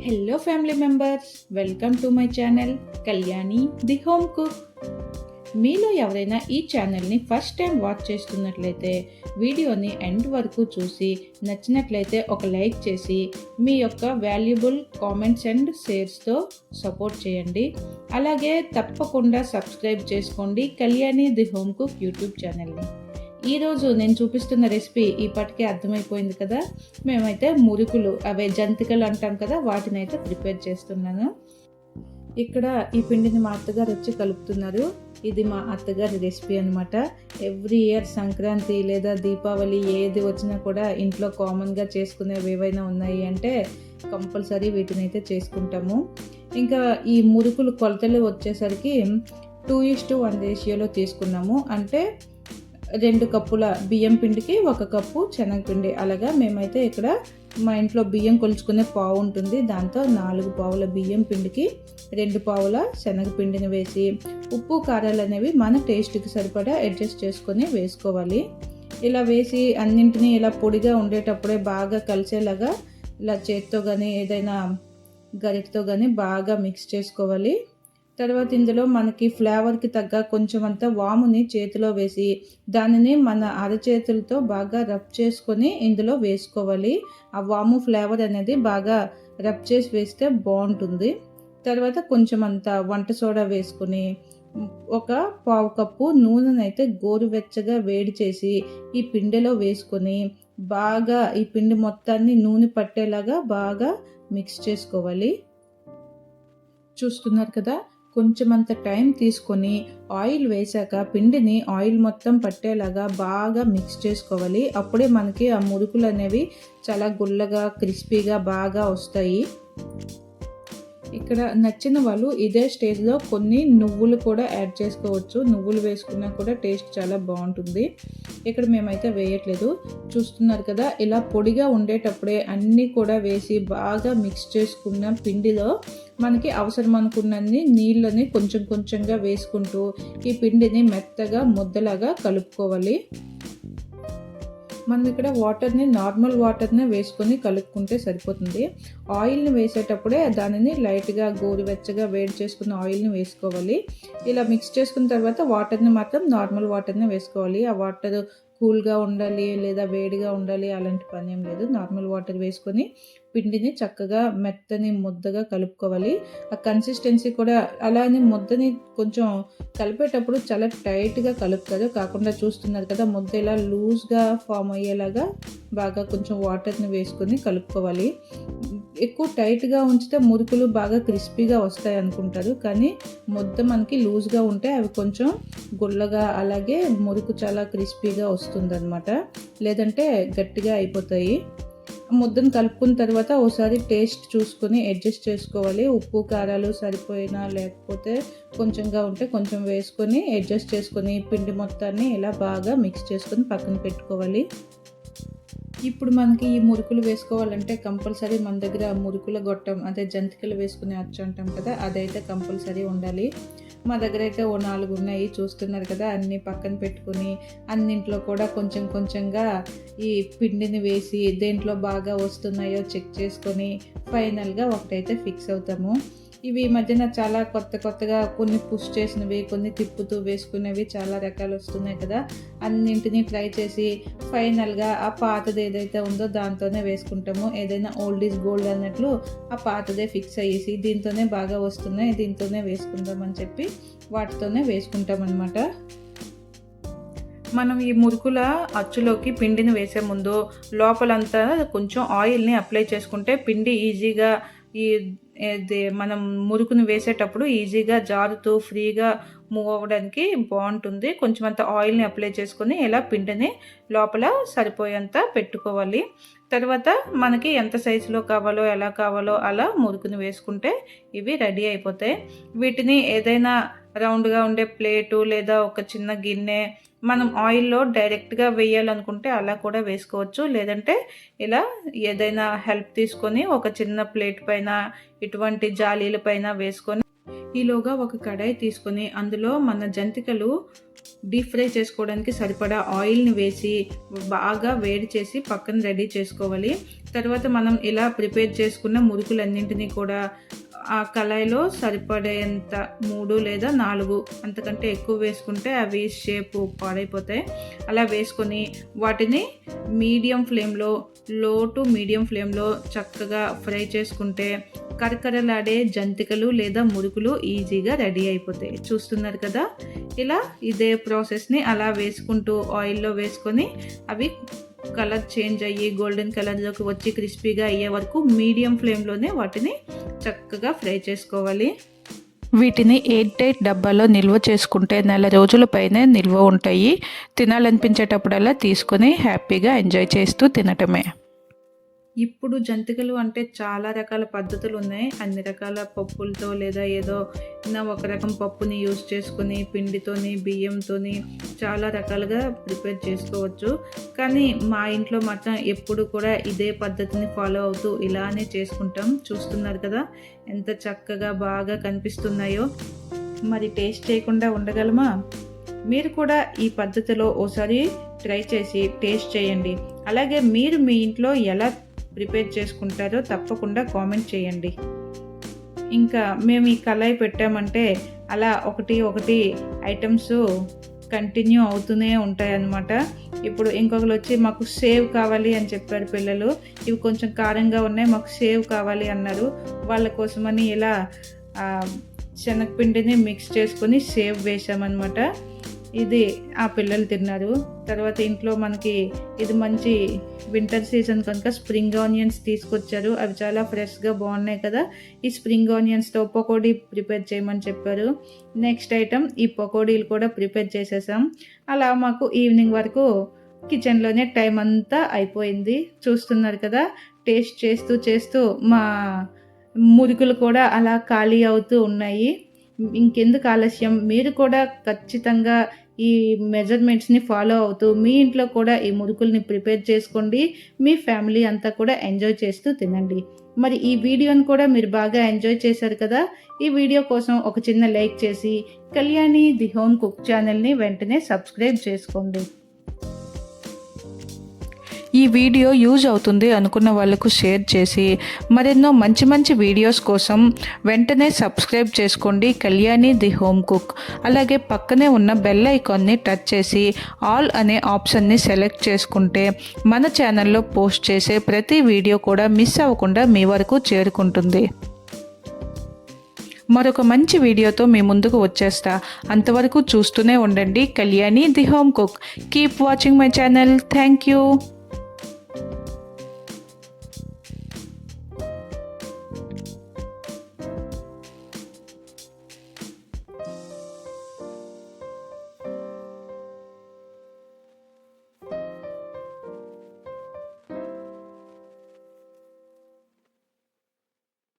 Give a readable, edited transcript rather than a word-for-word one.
Hello family members, welcome to my channel Kalyani the home cook. మీలో ఎవరైనా ఈ ఛానల్ని ఫస్ట్ టైం వాచ్ చేస్తున్నట్లయితే వీడియోని ఎండ్ వరకు చూసి నచ్చినట్లయితే ఒక లైక్ చేసి మీ యొక్క వాల్యుబుల్ కామెంట్స్ అండ్ షేర్స్తో సపోర్ట్ చేయండి. అలాగే తప్పకుండా సబ్స్క్రైబ్ చేసుకోండి Kalyani the home cook YouTube ఛానల్ని. ఈరోజు నేను చూపిస్తున్న రెసిపీ ఇప్పటికే అర్థమైపోయింది కదా. మేమైతే మురుకులు, అవే జంతికలు అంటాం కదా, వాటిని అయితే ప్రిపేర్ చేస్తున్నాను. ఇక్కడ ఈ పిండిని మా అత్తగారు వచ్చి కలుపుతున్నారు. ఇది మా అత్తగారి రెసిపీ అనమాట. ఎవ్రీ ఇయర్ సంక్రాంతి లేదా దీపావళి ఏది వచ్చినా కూడా ఇంట్లో కామన్గా చేసుకునేవి ఏవైనా ఉన్నాయి అంటే కంపల్సరీ వీటిని అయితే చేసుకుంటాము. ఇంకా ఈ మురుకులు కొలతలు వచ్చేసరికి 2:1 రేషియోలో తీసుకున్నాము. అంటే 2 కప్పుల బియ్యం పిండికి 1 కప్పు శనగపిండి. అలాగా మేమైతే ఇక్కడ మా ఇంట్లో బియ్యం కొలుచుకునే పావు ఉంటుంది, దాంతో 4 పావుల బియ్యం పిండికి 2 పావుల శనగపిండిని వేసి ఉప్పు కారాలు అనేవి మన టేస్ట్కి సరిపడా అడ్జస్ట్ చేసుకొని వేసుకోవాలి. ఇలా వేసి అన్నింటినీ ఇలా పొడిగా ఉండేటప్పుడే బాగా కలిసేలాగా ఇలా చేత్తో కానీ ఏదైనా గరిటతో కానీ బాగా మిక్స్ చేసుకోవాలి. తర్వాత ఇందులో మనకి ఫ్లేవర్కి తగ్గ కొంచెం అంతా వాముని చేతిలో వేసి దానిని మన అరచేతులతో బాగా రబ్ చేసుకొని ఇందులో వేసుకోవాలి. ఆ వాము ఫ్లేవర్ అనేది బాగా రబ్ చేసి వేస్తే బాగుంటుంది. తర్వాత కొంచెం అంతా వంట సోడా వేసుకొని 1 పావు కప్పు నూనెనైతే గోరువెచ్చగా వేడి చేసి ఈ పిండిలో వేసుకొని బాగా ఈ పిండి మొత్తాన్ని నూనె పట్టేలాగా బాగా మిక్స్ చేసుకోవాలి. చూస్తున్నారు కదా, కొంచెం అంత టైం తీసుకొని ఆయిల్ వేసాక పిండిని ఆయిల్ మొత్తం పట్టేలాగా బాగా మిక్స్ చేసుకోవాలి. అప్పుడే మనకి ఆ మురుకులు అనేవి చాలా గుల్లగా క్రిస్పీగా బాగా వస్తాయి. ఇక్కడ నచ్చిన వాళ్ళు ఇదే స్టేజ్లో కొన్ని నువ్వులు కూడా యాడ్ చేసుకోవచ్చు. నువ్వులు వేసుకున్నా కూడా టేస్ట్ చాలా బాగుంటుంది. ఇక్కడ మేమైతే వేయట్లేదు. చూస్తున్నారు కదా, ఇలా పొడిగా ఉండేటప్పుడే అన్నీ కూడా వేసి బాగా మిక్స్ చేసుకున్న పిండిలో మనకి అవసరం అనుకున్నన్ని నీళ్ళని కొంచెం కొంచెంగా వేసుకుంటూ ఈ పిండిని మెత్తగా ముద్దలాగా కలుపుకోవాలి. మనం ఇక్కడ నార్మల్ వాటర్ని వేసుకొని కలుపుకుంటే సరిపోతుంది. ఆయిల్ని వేసేటప్పుడే దానిని లైట్గా గోరువెచ్చగా వేడి చేసుకున్న ఆయిల్ని వేసుకోవాలి. ఇలా మిక్స్ చేసుకున్న తర్వాత వాటర్ని మాత్రం నార్మల్ వాటర్ని వేసుకోవాలి. ఆ వాటర్ కూల్గా ఉండాలి లేదా వేడిగా ఉండాలి అలాంటి పని ఏం లేదు. నార్మల్ వాటర్ వేసుకొని పిండిని చక్కగా మెత్తని ముద్దగా కలుపుకోవాలి. ఆ కన్సిస్టెన్సీ కూడా అలానే ముద్దని కొంచెం కలిపేటప్పుడు చాలా టైట్గా కలుపుతారు, కాకుండా చూస్తున్నారు కదా ముద్ద ఇలా లూజ్గా ఫామ్ అయ్యేలాగా బాగా కొంచెం వాటర్ని వేసుకొని కలుపుకోవాలి. ఎక్కువ టైట్గా ఉంచితే మురుకులు బాగా క్రిస్పీగా వస్తాయి అనుకుంటారు, కానీ ముద్ద మనకి లూజ్గా ఉంటే అవి కొంచెం గుల్లగా అలాగే మురుకు చాలా క్రిస్పీగా వస్తుందన్నమాట. లేదంటే గట్టిగా అయిపోతాయి. ముద్దను కలుపుకున్న తర్వాత ఒకసారి టేస్ట్ చూసుకొని అడ్జస్ట్ చేసుకోవాలి. ఉప్పు కారాలు సరిపోయినా లేకపోతే కొంచెంగా ఉంటే కొంచెం వేసుకొని అడ్జస్ట్ చేసుకొని పిండి మొత్తాన్ని ఇలా బాగా మిక్స్ చేసుకొని పక్కన పెట్టుకోవాలి. ఇప్పుడు మనకి ఈ మురుకులు వేసుకోవాలంటే కంపల్సరీ మన దగ్గర మురుకుల గొట్టం, అదే జంతికలు వేసుకునే అచ్చు అంటాం కదా, అదైతే కంపల్సరీ ఉండాలి. మా దగ్గర అయితే 4 ఉన్నాయి. చూస్తున్నారు కదా, అన్నీ పక్కన పెట్టుకుని అన్నింట్లో కూడా కొంచెం కొంచెంగా ఈ పిండిని వేసి దేంట్లో బాగా వస్తున్నాయో చెక్ చేసుకొని ఫైనల్గా ఒకటైతే ఫిక్స్ అవుతాము. ఇవి ఈ మధ్యన చాలా కొత్తగా కొన్ని పుష్ చేసినవి, కొన్ని తిప్పుతూ వేసుకునేవి చాలా రకాలు వస్తున్నాయి కదా. అన్నింటినీ ట్రై చేసి ఫైనల్గా ఆ పాతది ఏదైతే ఉందో దాంతోనే వేసుకుంటాము. ఏదైనా ఓల్డ్ ఈజ్ గోల్డ్ అన్నట్లు ఆ పాతదే ఫిక్స్ అయ్యేసి దీంతోనే బాగా వస్తున్నాయి, దీంతోనే వేసుకుందామని చెప్పి వాటితోనే వేసుకుంటాం అన్నమాట. మనం ఈ మురుకుల అచ్చులోకి పిండిని వేసే ముందు లోపలంతా కొంచెం ఆయిల్ని అప్లై చేసుకుంటే పిండి ఈజీగా మనం మురుకుని వేసేటప్పుడు ఈజీగా జారుతూ ఫ్రీగా మూవ్ అవ్వడానికి బాగుంటుంది. కొంచెం అంత ఆయిల్ని అప్లై చేసుకొని ఇలా పిండిని లోపల సరిపోయేంత పెట్టుకోవాలి. తర్వాత మనకి ఎంత సైజులో కావాలో ఎలా కావాలో అలా మురుకుని వేసుకుంటే ఇవి రెడీ అయిపోతాయి. వీటిని ఏదైనా రౌండ్గా ఉండే ప్లేటు లేదా ఒక చిన్న గిన్నె మనం ఆయిల్లో డైరెక్ట్గా వేయాలనుకుంటే అలా కూడా వేసుకోవచ్చు. లేదంటే ఇలా ఏదైనా హెల్ప్ తీసుకొని ఒక చిన్న ప్లేట్ పైన ఇటువంటి జాలీల పైన వేసుకొని ఈలోగా ఒక కడాయి తీసుకొని అందులో మన జంతికలు డీప్ ఫ్రై చేసుకోవడానికి సరిపడా ఆయిల్ని వేసి బాగా వేడి చేసి పక్కన రెడీ చేసుకోవాలి. తర్వాత మనం ఇలా ప్రిపేర్ చేసుకున్న మురుకులన్నింటినీ కూడా ఆ కళాయిలో సరిపడేంత 3 లేదా 4, అంతకంటే ఎక్కువ వేసుకుంటే అవి షేపు పాడైపోతాయి. అలా వేసుకొని వాటిని మీడియం ఫ్లేమ్లో, లో టు మీడియం ఫ్లేమ్లో చక్కగా ఫ్రై చేసుకుంటే కరకరలాడే జంతికలు లేదా మురుకులు ఈజీగా రెడీ అయిపోతాయి. చూస్తున్నారు కదా, ఇలా ఇదే ప్రాసెస్ని అలా వేసుకుంటూ ఆయిల్లో వేసుకొని అవి కలర్ చేంజ్ అయ్యి గోల్డెన్ కలర్లోకి వచ్చి క్రిస్పీగా అయ్యే వరకు మీడియం ఫ్లేమ్లోనే వాటిని చక్కగా ఫ్రై చేసుకోవాలి. వీటిని ఎయిర్ టైట్ డబ్బాలో నిల్వ చేసుకుంటే నెల రోజుల పైనే నిల్వ ఉంటాయి. తినాలనిపించేటప్పుడల్లా తీసుకొని హ్యాపీగా ఎంజాయ్ చేస్తూ తినటమే. ఇప్పుడు జంతికలు అంటే చాలా రకాల పద్ధతులు ఉన్నాయి. అన్ని రకాల పప్పులతో లేదా ఏదో ఒక రకం పప్పుని యూజ్ చేసుకొని పిండితోని, బియ్యంతోని చాలా రకాలుగా ప్రిపేర్ చేసుకోవచ్చు. కానీ మా ఇంట్లో మాత్రం ఎప్పుడు కూడా ఇదే పద్ధతిని ఫాలో అవుతూ ఇలానే చేసుకుంటాం. చూస్తున్నారు కదా ఎంత చక్కగా బాగా కనిపిస్తున్నాయో. మరి టేస్ట్ చేయకుండా ఉండగలమా? మీరు కూడా ఈ పద్ధతిలో ఓసారి ట్రై చేసి టేస్ట్ చేయండి. అలాగే మీరు మీ ఇంట్లో ఎలా ప్రిపేర్ చేసుకుంటారో తప్పకుండా కామెంట్ చేయండి. ఇంకా మేము ఈ కళాయి పెట్టామంటే అలా ఒకటి ఐటమ్స్ కంటిన్యూ అవుతూనే ఉంటాయన్నమాట. ఇప్పుడు ఇంకొకరు వచ్చి మాకు సేవ్ కావాలి అని చెప్పారు పిల్లలు. ఇవి కొంచెం కారంగా ఉన్నాయి, మాకు సేవ్ కావాలి అన్నారు. వాళ్ళ కోసమని ఇలా శనగపిండిని మిక్స్ చేసుకొని సేవ్ వేసామన్నమాట. ఇది ఆ పిల్లలు తిన్నారు. తర్వాత ఇంట్లో మనకి ఇది మంచి వింటర్ సీజన్ కనుక స్ప్రింగ్ ఆనియన్స్ తీసుకొచ్చారు. అవి చాలా ఫ్రెష్గా బాగున్నాయి కదా. ఈ స్ప్రింగ్ ఆనియన్స్తో పకోడీ ప్రిపేర్ చేయమని చెప్పారు. నెక్స్ట్ ఐటమ్ ఈ పకోడీలు కూడా ప్రిపేర్ చేసేసాం. అలా మాకు ఈవినింగ్ వరకు కిచెన్లోనే టైం అంతా అయిపోయింది. చూస్తున్నారు కదా, టేస్ట్ చేస్తూ మా మురుకులు కూడా అలా ఖాళీ అవుతూ ఉన్నాయి. ఇంకెందుకు ఆలస్యం, మీరు కూడా ఖచ్చితంగా ఈ మెజర్మెంట్స్ని ఫాలో అవుతూ మీ ఇంట్లో కూడా ఈ మురుకుల్ని ప్రిపేర్ చేసుకోండి. మీ ఫ్యామిలీ అంతా కూడా ఎంజాయ్ చేస్తూ తినండి. మరి ఈ వీడియోని కూడా మీరు బాగా ఎంజాయ్ చేశారు కదా. ఈ వీడియో కోసం ఒక చిన్న లైక్ చేసి కళ్యాణి ది హోమ్ కుక్ ఛానల్ని వెంటనే సబ్స్క్రైబ్ చేసుకోండి. ఈ వీడియో యూజ్ అవుతుంది అనుకున్న వాళ్ళకు షేర్ చేసి మరెన్నో మంచి వీడియోస్ కోసం వెంటనే సబ్స్క్రైబ్ చేసుకోండి కళ్యాణి ది హోమ్ కుక్. అలాగే పక్కనే ఉన్న బెల్ ఐకాన్ని టచ్ చేసి ఆల్ అనే ఆప్షన్ని సెలెక్ట్ చేసుకుంటే మన ఛానల్లో పోస్ట్ చేసే ప్రతి వీడియో కూడా మిస్ అవ్వకుండా మీ వరకు చేరుకుంటుంది. మరొక మంచి వీడియోతో మీ ముందుకు వచ్చేస్తా. అంతవరకు చూస్తూనే ఉండండి Kalyani the home cook. Keep watching my channel. Thank you.